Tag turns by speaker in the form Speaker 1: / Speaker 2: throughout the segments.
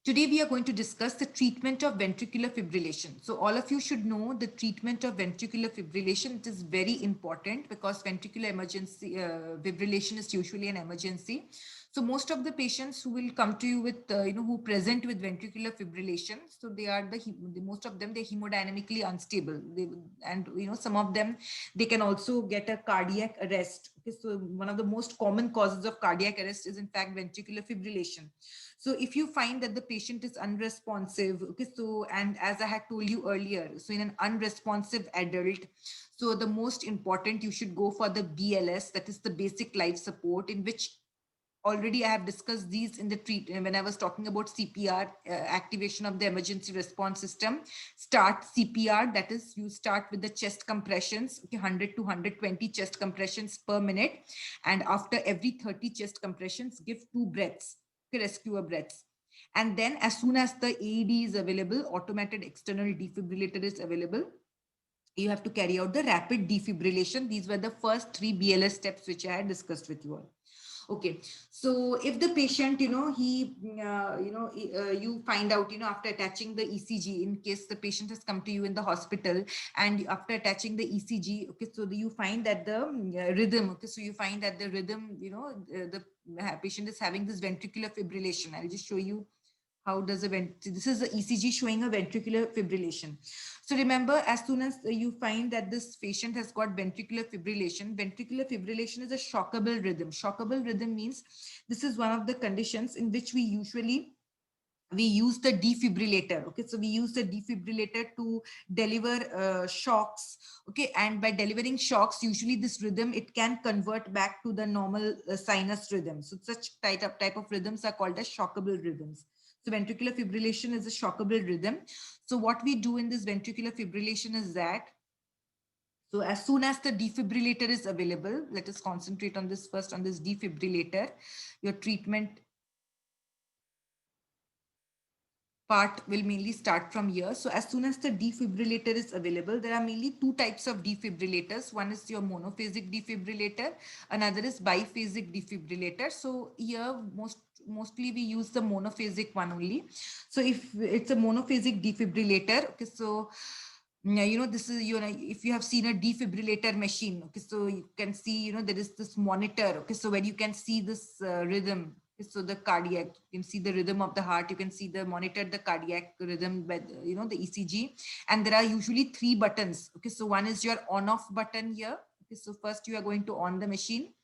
Speaker 1: Today we are going to discuss the treatment of ventricular fibrillation. So all of you should know the treatment of ventricular fibrillation. It is very important because ventricular emergency fibrillation is usually an emergency. So most of the patients who will come to you with, who present with ventricular fibrillation, so they are most of them, they're hemodynamically unstable. And some of them, they can also get a cardiac arrest. Okay, so one of the most common causes of cardiac arrest is in fact ventricular fibrillation. So if you find that the patient is unresponsive, okay, so, and as I had told you earlier, so in an unresponsive adult, so the most important, you should go for the BLS, that is the basic life support, in which already I have discussed these in the when I was talking about CPR, activation of the emergency response system. Start CPR, that is you start with the chest compressions, okay, 100 to 120 chest compressions per minute. And after every 30 chest compressions, give 2 breaths, okay, rescuer breaths. And then as soon as the AED is available, automated external defibrillator is available, you have to carry out the rapid defibrillation. These were the first 3 BLS steps which I had discussed with you all. Okay, so if the patient, you find out, after attaching the ECG, in case the patient has come to you in the hospital, and after attaching the ECG, okay, so you find that the rhythm, okay, so you find that the rhythm, the patient is having this ventricular fibrillation. I'll just show you how does this is the ECG showing a ventricular fibrillation. So remember, as soon as you find that this patient has got ventricular fibrillation is a shockable rhythm. Shockable rhythm means this is one of the conditions in which we use the defibrillator. Okay, so we use the defibrillator to deliver shocks. Okay, and by delivering shocks, usually this rhythm, it can convert back to the normal sinus rhythm. So such type of rhythms are called as shockable rhythms. So ventricular fibrillation is a shockable rhythm. So what we do in this ventricular fibrillation is that, so as soon as the defibrillator is available, let us concentrate on this first, on this defibrillator. Your treatment part will mainly start from here. So as soon as the defibrillator is available, there are mainly 2 types of defibrillators. One is your monophasic defibrillator, another is biphasic defibrillator. So here mostly we use the monophasic one only. So if it's a monophasic defibrillator, okay, so this is, if you have seen a defibrillator machine, okay, so you can see, there is this monitor, okay, so where you can see this rhythm. So the cardiac, you can see the rhythm of the heart, you can see the monitor the cardiac rhythm by the ECG. And there are usually 3 buttons. Okay, so one is your on off button here. Okay, so first you are going to on the machine,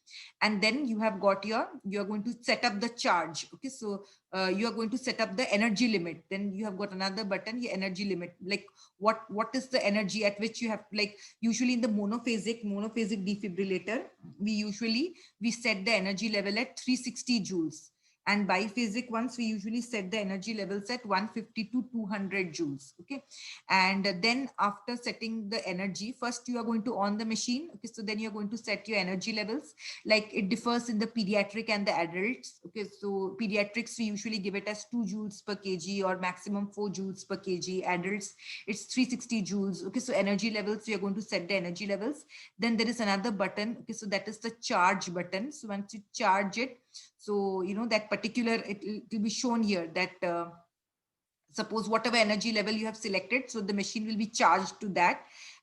Speaker 1: and then you have got you are going to set up the charge. Okay, so you are going to set up the energy limit. Then you have got another button, your energy limit, like what is the energy at which you have, like usually in the monophasic defibrillator, we set the energy level at 360 joules, and biphasic ones we usually set the energy levels at 150 to 200 joules. Okay, and then after setting the energy, first you are going to on the machine. Okay, so then you're going to set your energy levels. Like it differs in the pediatric and the adults. Okay, so pediatrics we usually give it as 2 joules per kg or maximum 4 joules per kg. Adults, it's 360 joules. Okay, so energy levels, we are going to set the energy levels. Then there is another button. Okay, so that is the charge button. So once you charge it, so that particular, it will be shown here that suppose whatever energy level you have selected, so the machine will be charged to that.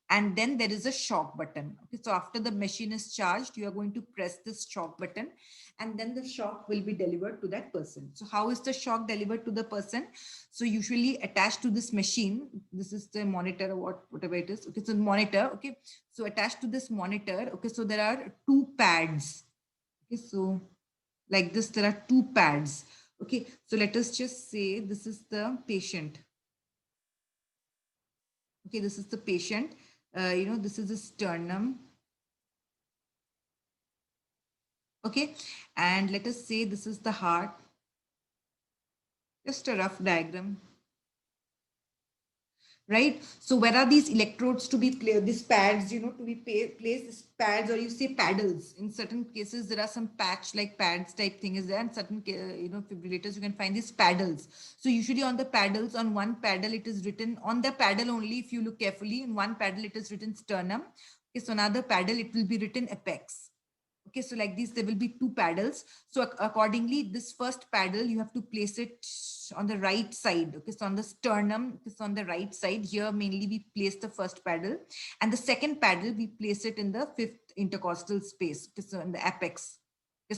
Speaker 1: And then there is a shock button. Okay, so after the machine is charged, you are going to press this shock button, and then the shock will be delivered to that person. So how is the shock delivered to the person? So usually attached to this machine, this is the monitor or whatever it is. Okay, so monitor. Okay, so attached to this monitor, okay, so there are 2 pads. Okay, so like this, there are 2 pads. Okay, so let us just say this is the patient. Okay, this is the patient. This is the sternum. Okay, and let us say this is the heart. Just a rough diagram. Right, so where are these electrodes to be placed, these pads, to be placed, these pads, or you say paddles. In certain cases there are some patch like pads type thing is there, and certain fibrillators you can find these paddles. So usually on the paddles, on one paddle it is written, on the paddle only, if you look carefully, in one paddle it is written sternum. Okay, so another paddle it will be written apex. Okay, so like this, there will be two paddles. So accordingly, this first paddle, you have to place it on the right side. Okay, so on the sternum, it's on the right side. Here, mainly we place the first paddle. And the second paddle, we place it in the fifth intercostal space, okay, so in the apex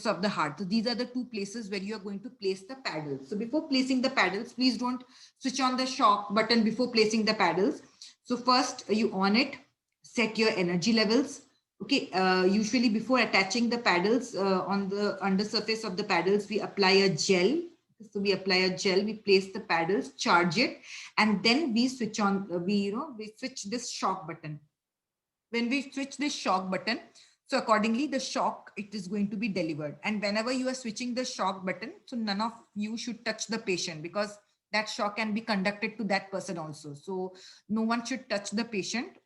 Speaker 1: of the heart. So these are the two places where you are going to place the paddles. So before placing the paddles, please don't switch on the shock button before placing the paddles. So first you on it, set your energy levels. Okay, usually before attaching the paddles on the under surface of the paddles, we apply a gel. So we apply a gel, we place the paddles, charge it, and then we switch on, we switch this shock button. When we switch this shock button, so accordingly the shock, it is going to be delivered. And whenever you are switching the shock button, so none of you should touch the patient, because that shock can be conducted to that person also. So no one should touch the patient.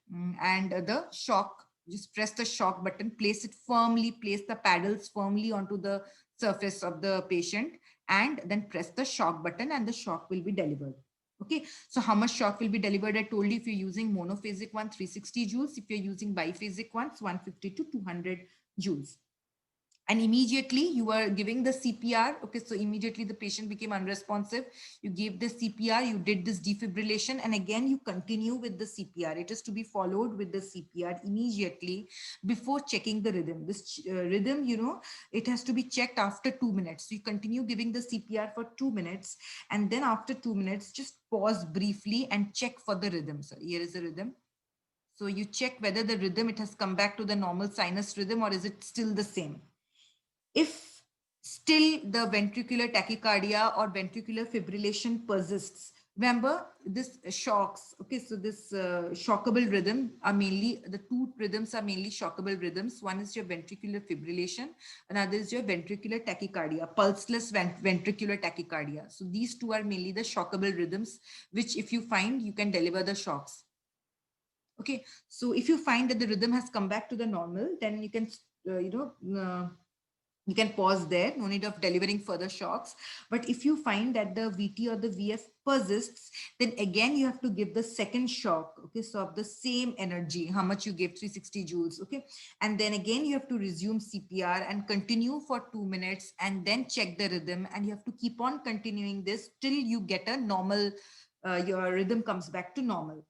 Speaker 1: And the shock, just press the shock button, place it firmly, place the paddles firmly onto the surface of the patient, and then press the shock button and the shock will be delivered. Okay, so how much shock will be delivered? I told you, if you're using monophasic one, 360 joules. If you're using biphasic ones, 150 to 200 joules. And immediately you are giving the CPR. Okay, so immediately the patient became unresponsive. You gave the CPR, you did this defibrillation, and again you continue with the CPR. It is to be followed with the CPR immediately before checking the rhythm. This rhythm, it has to be checked after 2 minutes. So you continue giving the CPR for 2 minutes, and then after 2 minutes, just pause briefly and check for the rhythm. So here is the rhythm. So you check whether the rhythm, it has come back to the normal sinus rhythm, or is it still the same. If still the ventricular tachycardia or ventricular fibrillation persists, remember this shocks. Okay, so this shockable rhythm are mainly, the two rhythms are mainly shockable rhythms. One is your ventricular fibrillation, another is your ventricular tachycardia, pulseless ventricular tachycardia. So these two are mainly the shockable rhythms, which if you find, you can deliver the shocks. Okay, so if you find that the rhythm has come back to the normal, then you can, you can pause there, no need of delivering further shocks. But if you find that the VT or the VF persists, then again you have to give the second shock. Okay, so of the same energy, how much you gave, 360 joules. Okay, and then again you have to resume CPR and continue for 2 minutes, and then check the rhythm, and you have to keep on continuing this till you get a normal, your rhythm comes back to normal.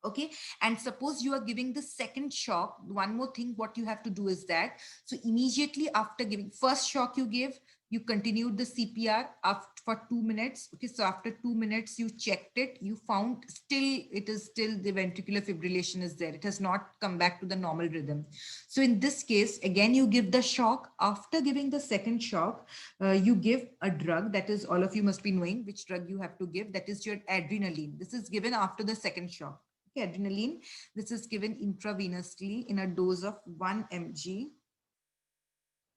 Speaker 1: Okay, and suppose you are giving the second shock, one more thing what you have to do is that, so immediately after giving first shock you gave, you continued the CPR after for 2 minutes. Okay, so after 2 minutes you checked it, you found still, it is still the ventricular fibrillation is there, it has not come back to the normal rhythm. So in this case, again you give the shock. After giving the second shock, you give a drug, that is, all of you must be knowing which drug you have to give, that is your adrenaline. This is given after the second shock. Okay, adrenaline, this is given intravenously in a dose of 1 mg.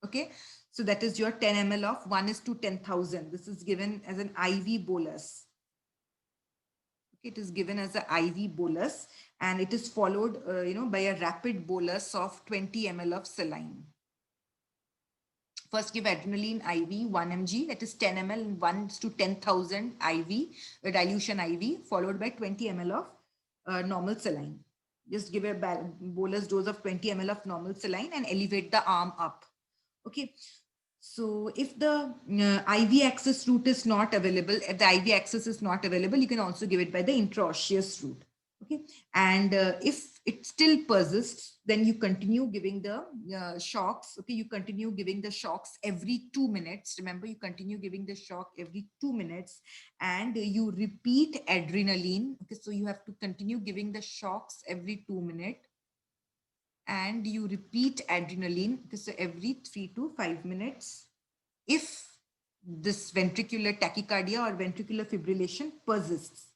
Speaker 1: Okay, so that is your 10 ml of 1 is to 10,000. This is given as an IV bolus. Okay, it is given as an IV bolus, and it is followed, by a rapid bolus of 20 ml of saline. First give adrenaline IV 1 mg, that is 10 ml, 1 to 10,000 IV, dilution IV, followed by 20 ml of normal saline. Just give a bolus dose of 20 ml of normal saline and elevate the arm up. Okay. So if the IV access route is not available, if the IV access is not available, you can also give it by the intraosseous route. Okay, and if it still persists, then you continue giving the shocks. Okay, you continue giving the shocks every 2 minutes. Remember, you continue giving the shock every 2 minutes, and you repeat adrenaline. Okay, so you have to continue giving the shocks every 2 minutes, and you repeat adrenaline. Okay, so every 3 to 5 minutes, if this ventricular tachycardia or ventricular fibrillation persists.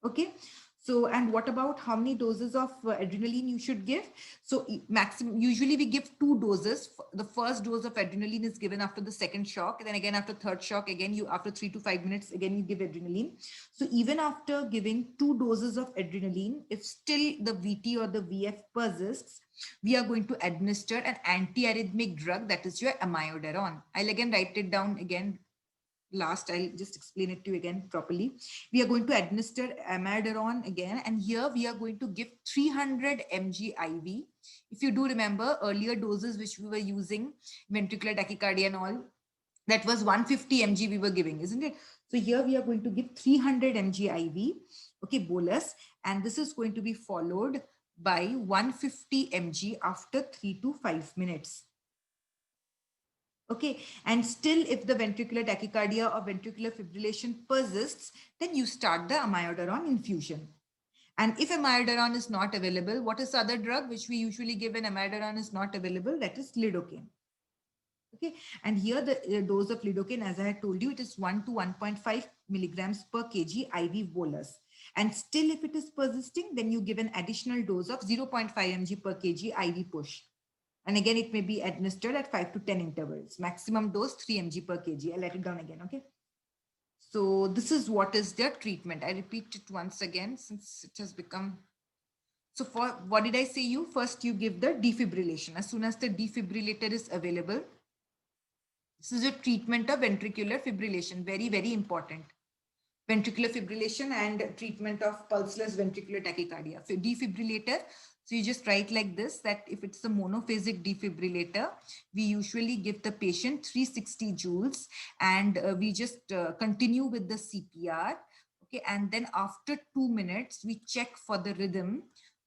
Speaker 1: Okay, so, and what about how many doses of adrenaline you should give? So maximum, usually we give 2 doses. The first dose of adrenaline is given after the second shock, and then again after third shock, again you after 3 to 5 minutes, again you give adrenaline. So even after giving 2 doses of adrenaline, if still the VT or the VF persists, we are going to administer an antiarrhythmic drug, that is your amiodarone. I'll again write it down again. last, I'll just explain it to you again properly. We are going to administer amiodarone again, and here we are going to give 300 mg IV. If you do remember earlier doses which we were using, ventricular tachycardia and all, that was 150 mg we were giving, isn't it? So here we are going to give 300 mg IV, okay, bolus, and this is going to be followed by 150 mg after 3 to 5 minutes. Okay, and still if the ventricular tachycardia or ventricular fibrillation persists, then you start the amiodarone infusion. And if amiodarone is not available, what is the other drug which we usually give when amiodarone is not available? That is lidocaine. Okay, and here the dose of lidocaine, as I had told you, it is 1 to 1.5 milligrams per kg IV bolus. And still if it is persisting, then you give an additional dose of 0.5 mg per kg IV push. And again, it may be administered at 5 to 10 intervals. Maximum dose 3 mg per kg. I'll let it down again, okay? So this is what is their treatment. I repeat it once again since it has become. So for what did I say you? First, you give the defibrillation. As soon as the defibrillator is available, this is a treatment of ventricular fibrillation. Very, very important. Ventricular fibrillation and treatment of pulseless ventricular tachycardia. So defibrillator, so you just write like this, that if it's a monophasic defibrillator, we usually give the patient 360 joules and we just continue with the CPR. Okay, and then after 2 minutes, we check for the rhythm.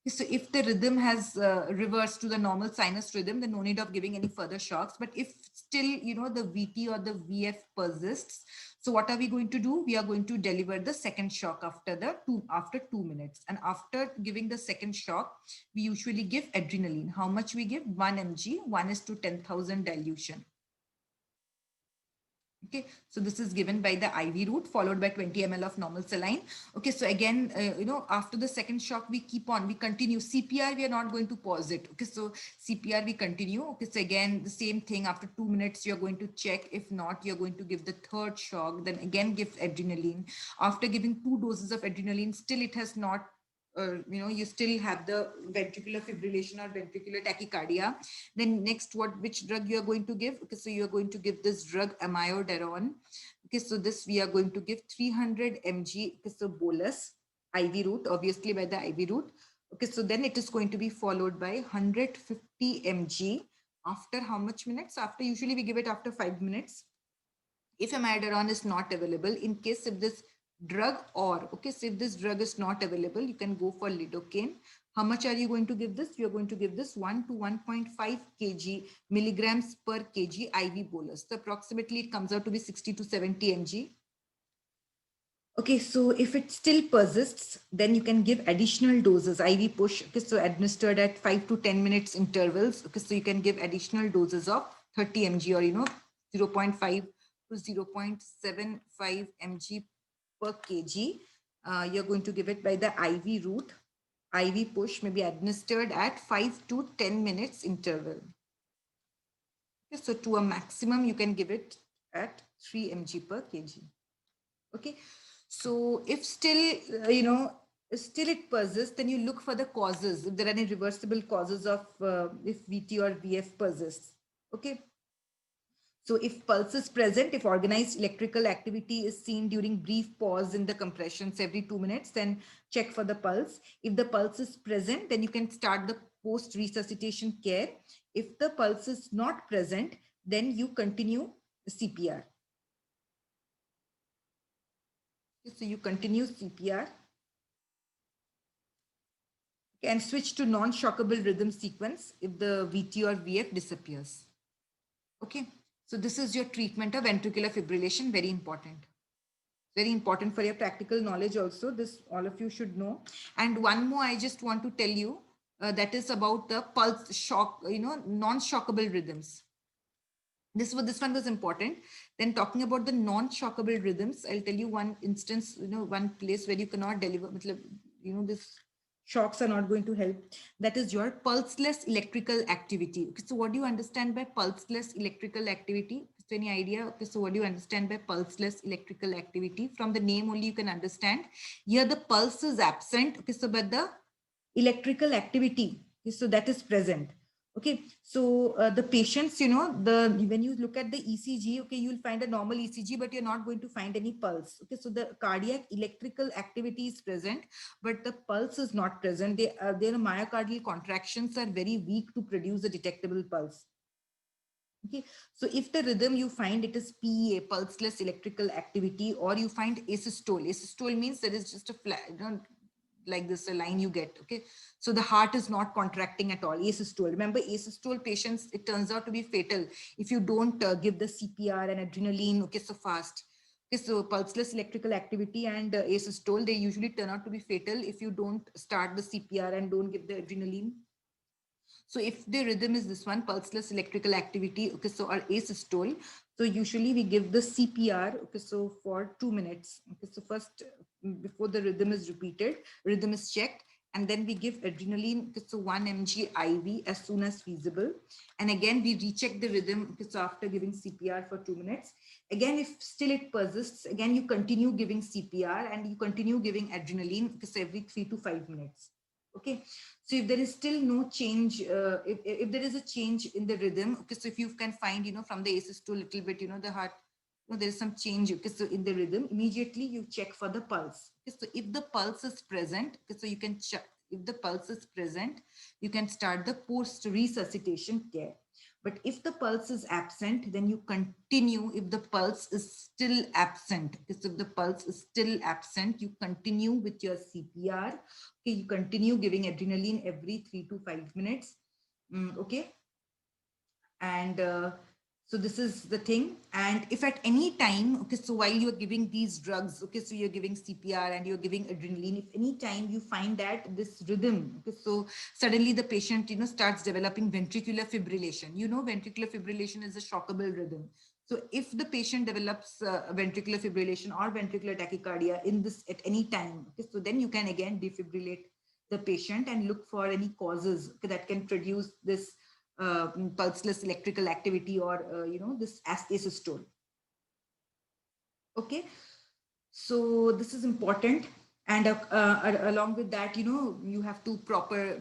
Speaker 1: So if the rhythm has reversed to the normal sinus rhythm, then no need of giving any further shocks. But if still, you know, the VT or the VF persists, so what are we going to do? We are going to deliver the second shock after 2 minutes. And after giving the second shock, we usually give adrenaline. How much we give? 1 mg, 1:10,000 dilution. Okay, so this is given by the IV route followed by 20 ml of normal saline. Okay, so again, you know, after the second shock, we keep on, we continue. CPR, we are not going to pause it. Okay, so CPR, we continue. Okay, so again, the same thing. After 2 minutes, you're going to check. If not, you're going to give the third shock. Then again, give adrenaline. After giving 2 doses of adrenaline, still it has not you know, you still have the ventricular fibrillation or ventricular tachycardia. Then next, which drug you are going to give? Okay, so you are going to give this drug amiodarone. Okay, so this we are going to give 300 mg, okay, so bolus, IV route, obviously by the IV route. Okay, so then it is going to be followed by 150 mg after how much minutes? After, usually we give it after 5 minutes. If amiodarone is not available, in case if this drug or, okay, so if this drug is not available, you can go for lidocaine. How much are you going to give this? You're going to give this 1 to 1.5 kg milligrams per kg IV bolus. So approximately it comes out to be 60 to 70 mg. Okay, so if it still persists, then you can give additional doses, IV push. Okay, so administered at 5 to 10 minutes intervals. Okay, so you can give additional doses of 30 mg or, you know, 0.5 to 0.75 mg per kg. You're going to give it by the IV route. IV push may be administered at 5 to 10 minutes interval. Okay, so to a maximum, you can give it at 3 mg per kg. Okay, so if still, you know, still it persists, then you look for the causes, if there are any reversible causes of if VT or VF persists. Okay. So if pulse is present, if organized electrical activity is seen during brief pause in the compressions every 2 minutes, then check for the pulse. If the pulse is present, then you can start the post-resuscitation care. If the pulse is not present, then you continue CPR. So you continue CPR and switch to non-shockable rhythm sequence if the VT or VF disappears. Okay. So this is your treatment of ventricular fibrillation, very important. Very important for your practical knowledge also. This all of you should know. And one more I just want to tell you, that is about the pulse shock, you know, non-shockable rhythms. This one was important. Then talking about the non-shockable rhythms, I'll tell you one instance, you know, one place where you cannot deliver, you know, this shocks are not going to help. That is your pulseless electrical activity. Okay, so what do you understand by pulseless electrical activity? So any idea? Okay, so what do you understand by pulseless electrical activity? From the name only you can understand. Here the pulse is absent. Okay, so but the electrical activity, okay, so that is present. Okay, so the patients, when you look at the ECG, okay, you'll find a normal ECG, but you're not going to find any pulse. Okay, so the cardiac electrical activity is present, but the pulse is not present. Their myocardial contractions are very weak to produce a detectable pulse. Okay, so if the rhythm you find it is PEA, pulseless electrical activity, or you find asystole. Asystole means there is just a flat, like this, a line you get. Okay, so the heart is not contracting at all. Asystole. Remember, asystole patients, it turns out to be fatal if you don't give the CPR and adrenaline. Okay, so fast. Okay, so pulseless electrical activity and asystole, they usually turn out to be fatal if you don't start the CPR and don't give the adrenaline. So if the rhythm is this one, pulseless electrical activity, okay, so our asystole, so usually we give the CPR, okay, so for 2 minutes. Okay, so first, before the rhythm is repeated, rhythm is checked, and then we give adrenaline, okay, so 1 mg IV as soon as feasible. And again, we recheck the rhythm, okay, so after giving CPR for 2 minutes. Again, if still it persists, again, you continue giving CPR and you continue giving adrenaline, okay, so every 3 to 5 minutes. Okay, so if there is still no change, if there is a change in the rhythm, okay, so if you can find, from the aces to a little bit, the heart, there is some change, okay, so in the rhythm, immediately you check for the pulse. Okay, so if the pulse is present, okay, so you can check. If the pulse is present, you can start the post resuscitation care. But if the pulse is absent, then you continue. If the pulse is still absent, because if the pulse is still absent, you continue with your CPR. Okay, you continue giving adrenaline every 3 to 5 minutes. Okay, and so this is the thing. And if at any time, okay, so while you're giving these drugs, okay, so you're giving CPR and you're giving adrenaline, if any time you find that this rhythm, okay, so suddenly the patient, starts developing ventricular fibrillation. Ventricular fibrillation is a shockable rhythm. So if the patient develops ventricular fibrillation or ventricular tachycardia in this at any time, okay, so then you can again defibrillate the patient and look for any causes, okay, that can produce this pulseless electrical activity, or this asystole. Okay, so this is important. And along with that, you have to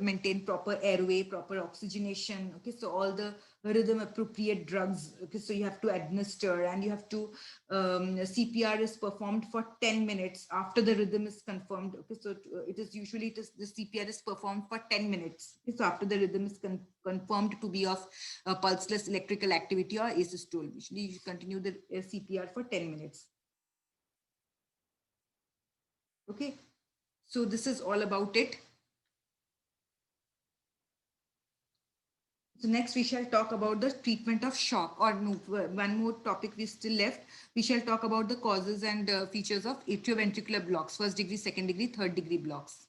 Speaker 1: maintain proper airway, proper oxygenation. Okay, so all the rhythm appropriate drugs, okay, so you have to administer, and you have to CPR is performed for 10 minutes after the rhythm is confirmed. Okay, so the CPR is performed for 10 minutes. Okay, so after the rhythm is confirmed to be of pulseless electrical activity or asystole, usually you continue the CPR for 10 minutes. Okay, so this is all about it. So next we shall talk about the treatment of shock, or no, one more topic we still left. We shall talk about the causes and features of atrioventricular blocks, first degree, second degree, third degree blocks.